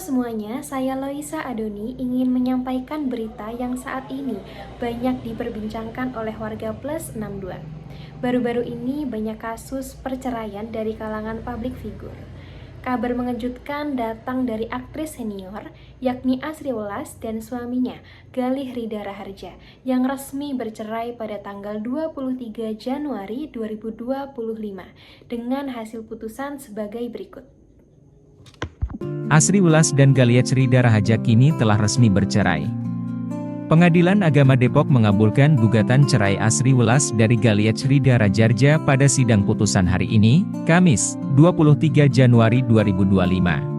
semuanya, saya Loisa Adoni ingin menyampaikan berita yang saat ini banyak diperbincangkan oleh warga Plus 62. Baru-baru ini banyak kasus perceraian dari kalangan publik figur. Kabar mengejutkan datang dari aktris senior, yakni Asri Welas dan suaminya, Galih Rida Raharja, yang resmi bercerai pada tanggal 23 Januari 2025 dengan hasil putusan sebagai berikut. Asri Welas dan Galih Rida Raharja kini telah resmi bercerai. Pengadilan Agama Depok mengabulkan gugatan cerai Asri Welas dari Galih Rida Raharja pada sidang putusan hari ini, Kamis, 23 Januari 2025.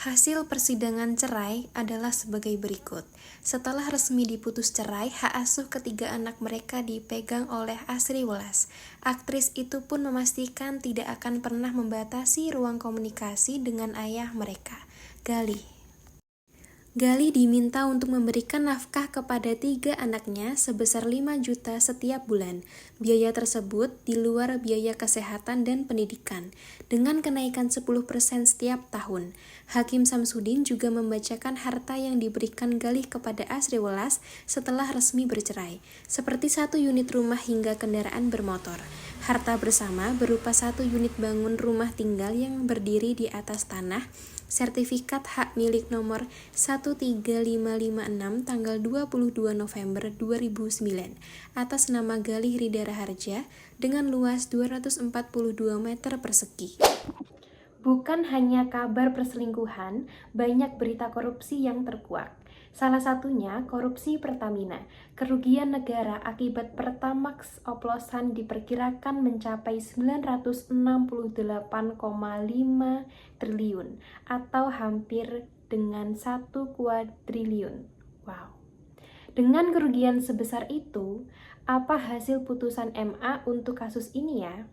Hasil persidangan cerai adalah sebagai berikut. Setelah resmi diputus cerai, hak asuh ketiga anak mereka dipegang oleh Asri Welas. Aktris itu pun memastikan tidak akan pernah membatasi ruang komunikasi dengan ayah mereka, Galih. Galih diminta untuk memberikan nafkah kepada 3 anaknya sebesar 5 juta setiap bulan. Biaya tersebut di luar biaya kesehatan dan pendidikan, dengan kenaikan 10% setiap tahun. Hakim Samsudin juga membacakan harta yang diberikan Galih kepada Asri Welas setelah resmi bercerai, seperti 1 unit rumah hingga kendaraan bermotor. Harta bersama berupa 1 unit bangun rumah tinggal yang berdiri di atas tanah, sertifikat hak milik nomor 13556 tanggal 22 November 2009 atas nama Galih Rida Raharja dengan luas 242 meter persegi. Bukan hanya kabar perselingkuhan, banyak berita korupsi yang terkuak. Salah satunya korupsi Pertamina. Kerugian negara akibat Pertamax oplosan diperkirakan mencapai 968,5 triliun atau hampir dengan 1 kuadriliun. Wow. Dengan kerugian sebesar itu, apa hasil putusan MA untuk kasus ini ya?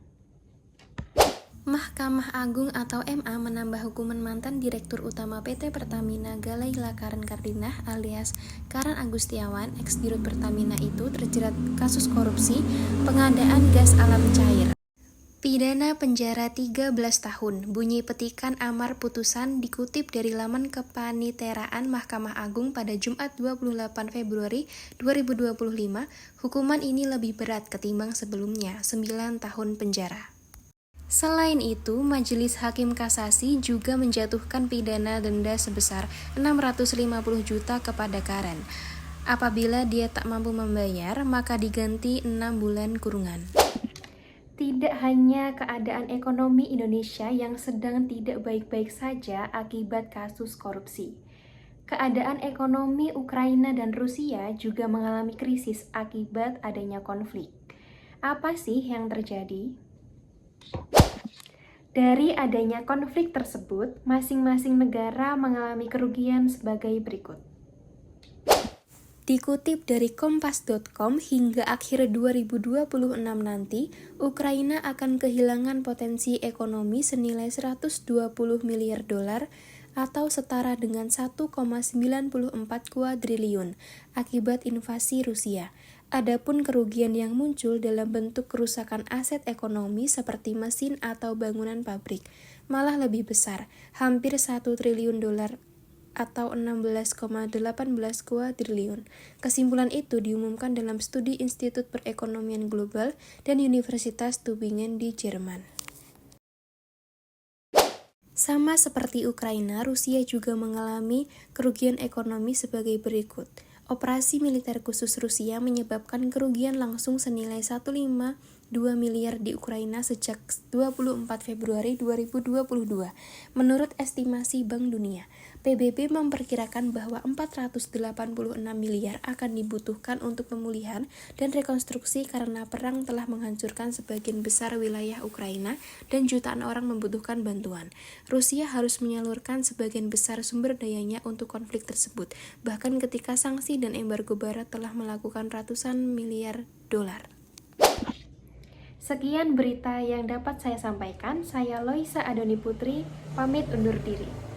Mahkamah Agung atau MA menambah hukuman mantan Direktur Utama PT Pertamina Galaila Karen Kardinah alias Karen Agustiawan, ex-dirut Pertamina itu terjerat kasus korupsi pengadaan gas alam cair. Pidana penjara 13 tahun, bunyi petikan amar putusan dikutip dari laman kepaniteraan Mahkamah Agung pada Jumat 28 Februari 2025. Hukuman ini lebih berat ketimbang sebelumnya, 9 tahun penjara. Selain itu, Majelis Hakim Kasasi juga menjatuhkan pidana denda sebesar 650 juta kepada Karen. Apabila dia tak mampu membayar, maka diganti 6 bulan kurungan. Tidak hanya keadaan ekonomi Indonesia yang sedang tidak baik-baik saja akibat kasus korupsi. Keadaan ekonomi Ukraina dan Rusia juga mengalami krisis akibat adanya konflik. Apa sih yang terjadi? Dari adanya konflik tersebut, masing-masing negara mengalami kerugian sebagai berikut. Dikutip dari kompas.com, hingga akhir 2026 nanti, Ukraina akan kehilangan potensi ekonomi senilai 120 miliar dolar atau setara dengan 1,94 kuadriliun akibat invasi Rusia. Adapun kerugian yang muncul dalam bentuk kerusakan aset ekonomi seperti mesin atau bangunan pabrik malah lebih besar, hampir 1 triliun dolar atau 16,18 kuadriliun. Kesimpulan itu diumumkan dalam studi Institut Perekonomian Global dan Universitas Tübingen di Jerman. Sama seperti Ukraina, Rusia juga mengalami kerugian ekonomi sebagai berikut. Operasi militer khusus Rusia menyebabkan kerugian langsung senilai 152 miliar di Ukraina sejak 24 Februari 2022. Menurut estimasi Bank Dunia, PBB memperkirakan bahwa 486 miliar akan dibutuhkan untuk pemulihan dan rekonstruksi karena perang telah menghancurkan sebagian besar wilayah Ukraina dan jutaan orang membutuhkan bantuan. Rusia harus menyalurkan sebagian besar sumber dayanya untuk konflik tersebut, bahkan ketika sanksi dan embargo Barat telah melakukan ratusan miliar dolar. Sekian berita yang dapat saya sampaikan. Saya Loisa Adoni Putri, pamit undur diri.